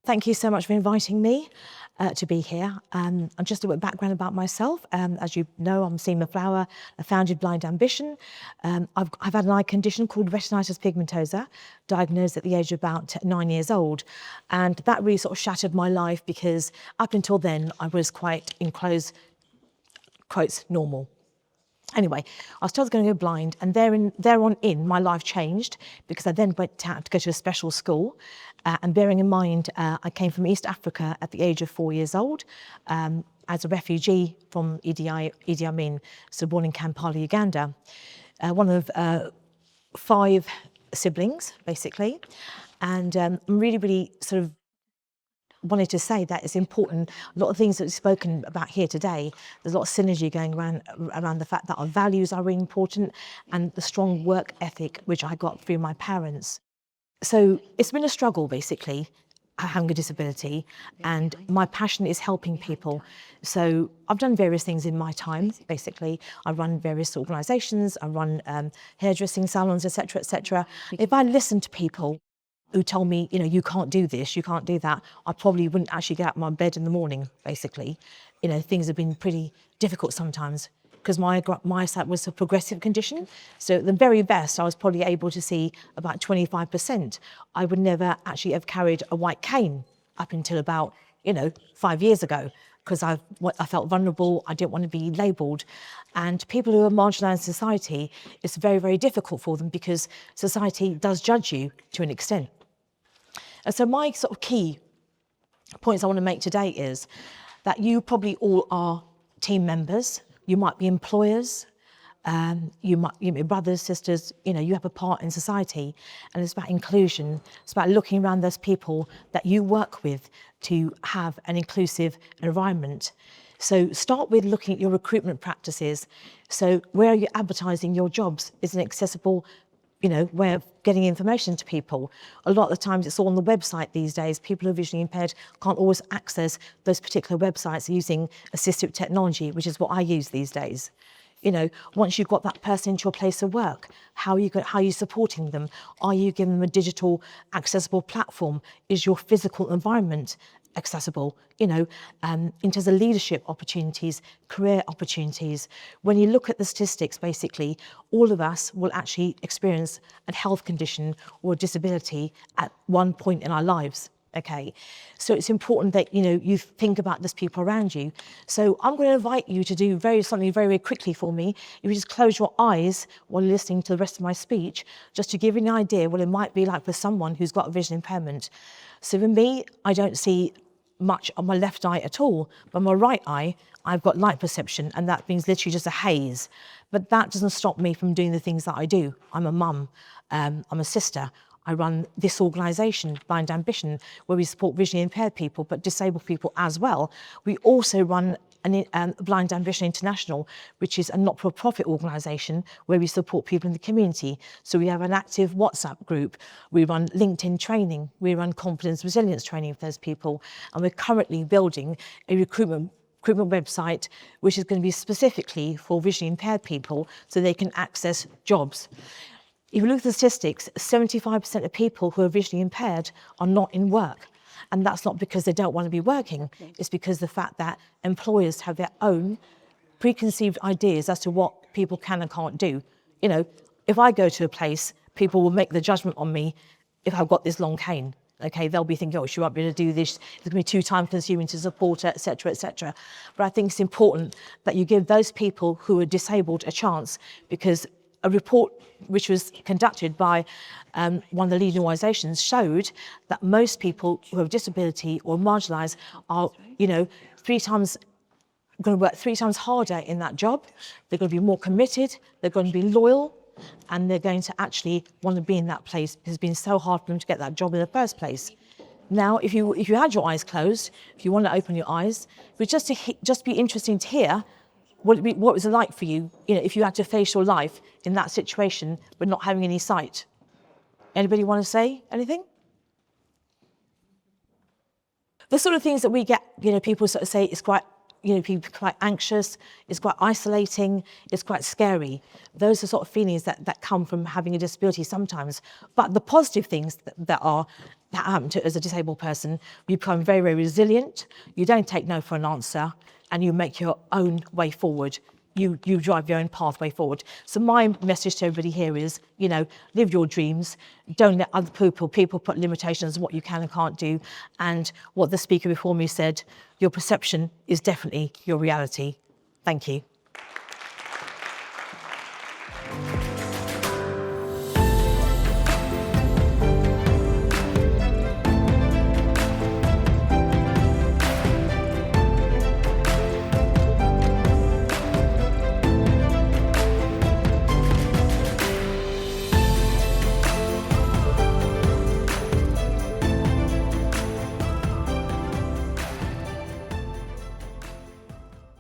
Thank you so much for inviting me to be here. And just a bit of background about myself. As you know, I'm Seema Flower. I founded Blind Ambition. I've had an eye condition called retinitis pigmentosa, diagnosed at the age of about 9 years old. And that really sort of shattered my life because up until then, I was quite, in close quotes, normal. Anyway, I was told I was going to go blind, and thereon my life changed because I then went to go to a special school. And bearing in mind, I came from East Africa at the age of 4 years old as a refugee from Idi Amin, so born in Kampala, Uganda. One of 5 siblings, basically. And I'm really sort of wanted to say that it's important. A lot of things that we've spoken about here today, there's a lot of synergy going around the fact that our values are really important and the strong work ethic, which I got through my parents. So it's been a struggle, basically, having a disability, and my passion is helping people. So I've done various things in my time, basically. I run various organisations, I run hairdressing salons, etc., etc. If I listen to people who told me, you know, you can't do this, you can't do that, I probably wouldn't actually get out of my bed in the morning, basically. You know, things have been pretty difficult sometimes because my eyesight was a progressive condition. So at the very best, I was probably able to see about 25%. I would never actually have carried a white cane up until about, 5 years ago, because I felt vulnerable, I didn't want to be labelled. And people who are marginalised in society, it's very, very difficult for them because society does judge you to an extent. And so my sort of key points I want to make today is that you probably all are team members, you might be employers, you might be brothers, sisters, you have a part in society, and it's about inclusion. It's about looking around those people that you work with to have an inclusive environment. So start with looking at your recruitment practices. So where are you advertising your jobs? Is it accessible, way of getting information to people? A lot of the times it's all on the website these days. People who are visually impaired can't always access those particular websites using assistive technology, which is what I use these days. Once you've got that person into your place of work, how are you supporting them? Are you giving them a digital accessible platform? Is your physical environment accessible? In terms of leadership opportunities, career opportunities. When you look at the statistics, basically, all of us will actually experience a health condition or a disability at one point in our lives. Okay, so it's important that you think about those people around you. So I'm going to invite you to do something very quickly for me. If you just close your eyes while you're listening to the rest of my speech, just to give you an idea what it might be like for someone who's got a vision impairment. So for me, I don't see much on my left eye at all, but my right eye, I've got light perception, and that means literally just a haze. But that doesn't stop me from doing the things that I do. I'm a mum, I'm a sister. I run this organisation, Blind Ambition, where we support visually impaired people, but disabled people as well. We also run Blind Ambition International, which is a not-for-profit organisation where we support people in the community. So we have an active WhatsApp group. We run LinkedIn training. We run confidence resilience training for those people. And we're currently building a recruitment website, which is going to be specifically for visually impaired people so they can access jobs. If you look at the statistics, 75% of people who are visually impaired are not in work. And that's not because they don't want to be working. It's because the fact that employers have their own preconceived ideas as to what people can and can't do. If I go to a place, people will make the judgment on me if I've got this long cane. Okay, they'll be thinking, oh, she won't be able to do this. It's going to be too time consuming to support her, etc., etc. But I think it's important that you give those people who are disabled a chance, because a report which was conducted by one of the leading organisations showed that most people who have disability or marginalised are, going to work 3 times harder in that job. They're going to be more committed, they're going to be loyal, and they're going to actually want to be in that place because it's been so hard for them to get that job in the first place. Now, if you had your eyes closed, if you want to open your eyes, it would just be interesting to hear what was it like for you, if you had to face your life in that situation but not having any sight. Anybody want to say anything? The sort of things that we get, people sort of say it's quite, people quite anxious, it's quite isolating, it's quite scary. Those are sort of feelings that come from having a disability sometimes. But the positive things that are that happened to as a disabled person, you become very, very resilient. You don't take no for an answer, and you make your own way forward. You drive your own pathway forward. So my message to everybody here is, you know, live your dreams. Don't let other people put limitations on what you can and can't do. And what the speaker before me said, your perception is definitely your reality. Thank you.